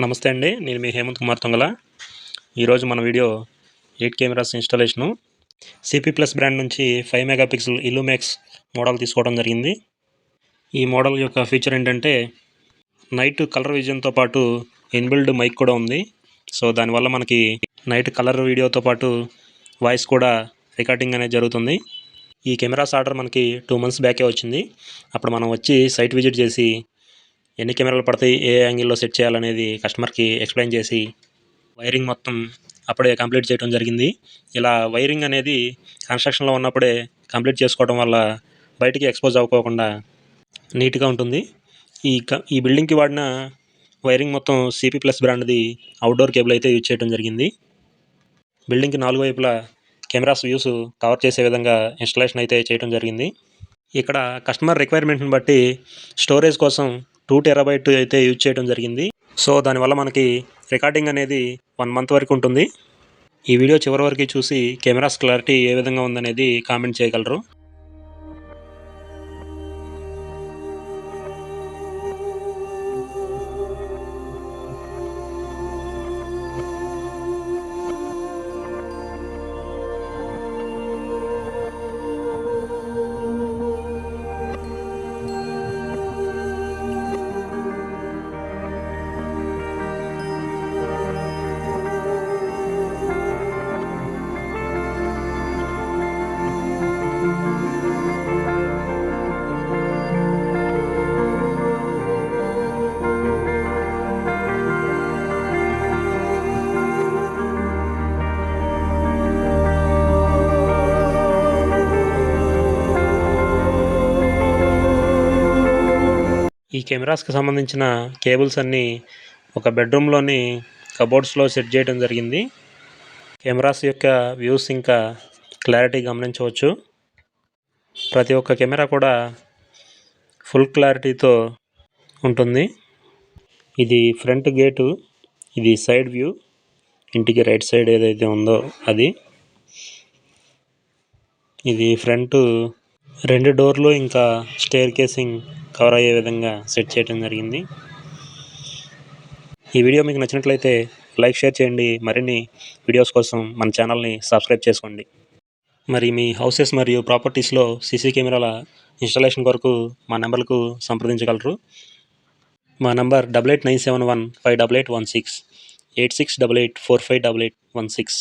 నమస్తే అండి. నేను మీ హేమంత్ కుమార్ తొంగల. ఈరోజు మన video 8 cameras installation. CP plus brand నుంచి 5 మెగాపిక్సెల్ ఇల్యూమాక్స్ మోడల్ తీసుకోవడం జరిగింది. ఈ మోడల్ యొక్క ఫీచర్ ఏంటంటే నైట్ కలర్ విజన్తో పాటు ఇన్బిల్డ్ మైక్ కూడా ఉంది. సో దానివల్ల మనకి నైట్ కలర్ వీడియోతో పాటు వాయిస్ కూడా రికార్డింగ్ అనేది జరుగుతుంది. ఈ కెమెరాస్ ఆర్డర్ మనకి 2 months బ్యాకే వచ్చింది. అప్పుడు మనం వచ్చి సైట్ విజిట్ చేసి ఎన్ని కెమెరాలు పడతాయి, ఏ యాంగిల్లో సెట్ చేయాలనేది కస్టమర్కి ఎక్స్ప్లెయిన్ చేసి వైరింగ్ మొత్తం అప్పుడే కంప్లీట్ చేయడం జరిగింది. ఇలా వైరింగ్ అనేది కన్స్ట్రక్షన్లో ఉన్నప్పుడే కంప్లీట్ చేసుకోవడం వల్ల బయటికి ఎక్స్పోజ్ అవ్వకోకుండా నీట్గా ఉంటుంది. ఈ బిల్డింగ్కి వాడిన వైరింగ్ మొత్తం సిపి ప్లస్ బ్రాండ్ది అవుట్డోర్ కేబుల్ అయితే యూజ్ చేయడం జరిగింది. బిల్డింగ్కి 4 వైపులా కెమెరాస్ వ్యూస్ కవర్ చేసే విధంగా ఇన్స్టాలేషన్ అయితే చేయడం జరిగింది. ఇక్కడ కస్టమర్ రిక్వైర్మెంట్ని బట్టి స్టోరేజ్ కోసం 2 TB అయితే యూజ్ చేయడం జరిగింది. సో దానివల్ల మనకి రికార్డింగ్ అనేది 1 month వరకు ఉంటుంది. ఈ వీడియో చివరి వరకు చూసి కెమెరాస్ క్లారిటీ ఏ విధంగా ఉందనేది కామెంట్ చేయగలరు. ఈ కెమెరాస్కి సంబంధించిన కేబుల్స్ అన్నీ ఒక బెడ్రూమ్లోని కబోర్డ్స్లో సెట్ చేయడం జరిగింది. కెమెరాస్ యొక్క వ్యూస్ ఇంకా క్లారిటీ గమనించవచ్చు. ప్రతి ఒక్క కెమెరా కూడా ఫుల్ క్లారిటీతో ఉంటుంది. ఇది ఫ్రంట్ గేటు, ఇది సైడ్ వ్యూ, ఇంటికి రైట్ సైడ్ ఏదైతే ఉందో అది. ఇది ఫ్రంట్ 2 డోర్లు ఇంకా స్టేర్ కేసింగ్ కవర్ అయ్యే విధంగా సెట్ చేయడం జరిగింది. ఈ వీడియో మీకు నచ్చినట్లయితే లైక్, షేర్ చేయండి. మరిన్ని వీడియోస్ కోసం మన ఛానల్ని సబ్స్క్రైబ్ చేసుకోండి. మరి మీ హౌసెస్ మరియు ప్రాపర్టీస్లో సీసీ కెమెరాల ఇన్స్టాలేషన్ కొరకు మా నెంబర్లకు సంప్రదించగలరు. మా నంబర్ 8897158816 8688458816.